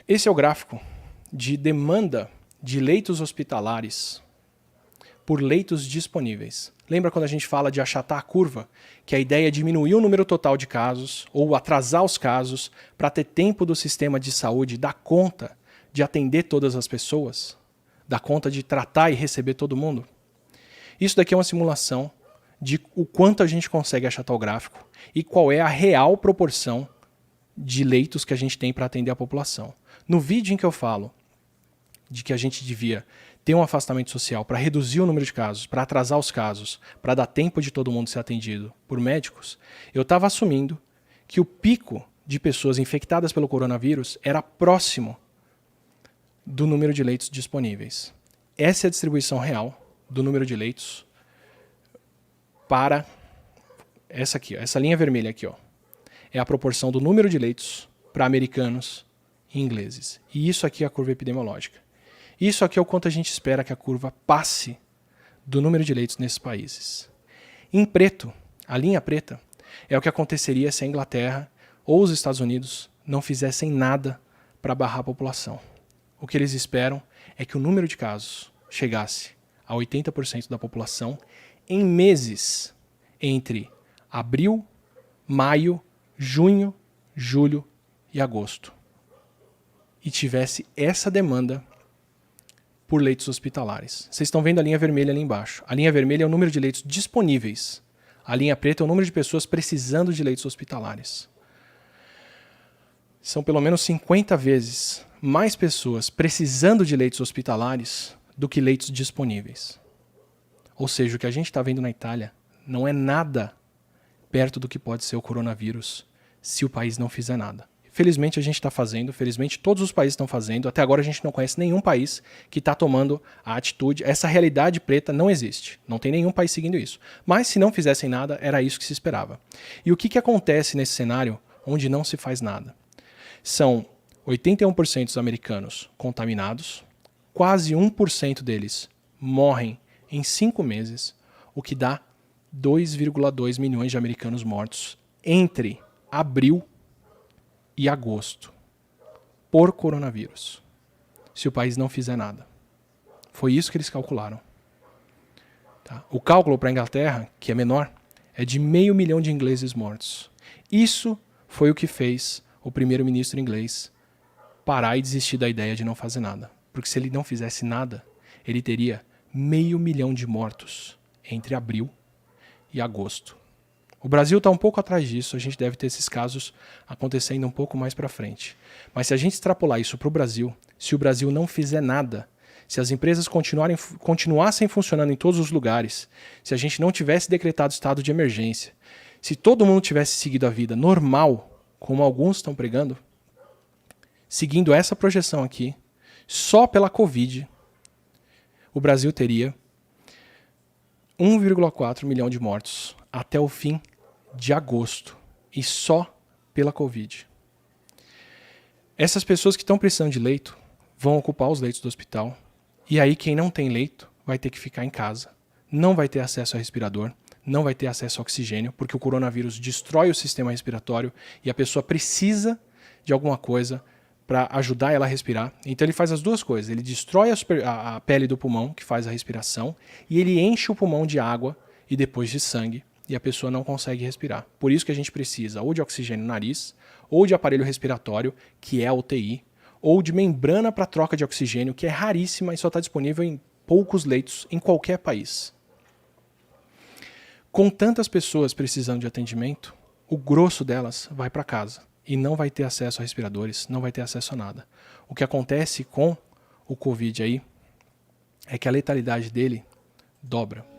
Esse é o gráfico de demanda de leitos hospitalares por leitos disponíveis. Lembra quando a gente fala de achatar a curva? Que a ideia é diminuir o número total de casos ou atrasar os casos para ter tempo do sistema de saúde dar conta de atender todas as pessoas? Dar conta de tratar e receber todo mundo? Isso daqui é uma simulação de o quanto a gente consegue achatar o gráfico e qual é a real proporção de leitos que a gente tem para atender a população. No vídeo em que eu falo de que a gente devia ter um afastamento social para reduzir o número de casos, para atrasar os casos, para dar tempo de todo mundo ser atendido por médicos, eu estava assumindo que o pico de pessoas infectadas pelo coronavírus era próximo do número de leitos disponíveis. Essa é a distribuição real do número de leitos para essa aqui, ó, essa linha vermelha aqui, ó. É a proporção do número de leitos para americanos e ingleses. E isso aqui é a curva epidemiológica. Isso aqui é o quanto a gente espera que a curva passe do número de leitos nesses países. Em preto, a linha preta, é o que aconteceria se a Inglaterra ou os Estados Unidos não fizessem nada para barrar a população. O que eles esperam é que o número de casos chegasse a 80% da população em meses entre abril, maio, junho, julho e agosto. E tivesse essa demanda por leitos hospitalares. Vocês estão vendo a linha vermelha ali embaixo. A linha vermelha é o número de leitos disponíveis. A linha preta é o número de pessoas precisando de leitos hospitalares. São pelo menos 50 vezes mais pessoas precisando de leitos hospitalares do que leitos disponíveis. Ou seja, o que a gente está vendo na Itália não é nada perto do que pode ser o coronavírus se o país não fizer nada. Felizmente a gente está fazendo, felizmente todos os países estão fazendo. Até agora a gente não conhece nenhum país que está tomando a atitude. Essa realidade preta não existe. Não tem nenhum país seguindo isso. Mas se não fizessem nada, era isso que se esperava. E o que acontece nesse cenário onde não se faz nada? São 81% dos americanos contaminados, quase 1% deles morrem em 5 meses, o que dá 2,2 milhões de americanos mortos entre abril e agosto por coronavírus, se o país não fizer nada. Foi isso que eles calcularam. Tá? O cálculo para a Inglaterra, que é menor, é de 500 mil de ingleses mortos. Isso foi o que fez o primeiro-ministro inglês parar e desistir da ideia de não fazer nada. Porque se ele não fizesse nada, ele teria 500 mil de mortos entre abril e agosto. O Brasil está um pouco atrás disso, a gente deve ter esses casos acontecendo um pouco mais para frente. Mas se a gente extrapolar isso para o Brasil, se o Brasil não fizer nada, se as empresas continuassem funcionando em todos os lugares, se a gente não tivesse decretado estado de emergência, se todo mundo tivesse seguido a vida normal, como alguns estão pregando, seguindo essa projeção aqui, só pela Covid, o Brasil teria 1,4 milhão de mortos até o fim de agosto, e só pela Covid. Essas pessoas que estão precisando de leito vão ocupar os leitos do hospital, e aí quem não tem leito vai ter que ficar em casa, não vai ter acesso a respirador, não vai ter acesso a oxigênio, porque o coronavírus destrói o sistema respiratório e a pessoa precisa de alguma coisa para ajudar ela a respirar. Então ele faz as duas coisas, ele destrói a pele do pulmão, que faz a respiração, e ele enche o pulmão de água e depois de sangue, e a pessoa não consegue respirar. Por isso que a gente precisa ou de oxigênio no nariz, ou de aparelho respiratório, que é a UTI, ou de membrana para troca de oxigênio, que é raríssima e só está disponível em poucos leitos em qualquer país. Com tantas pessoas precisando de atendimento, o grosso delas vai para casa e não vai ter acesso a respiradores, não vai ter acesso a nada. O que acontece com o Covid aí é que a letalidade dele dobra.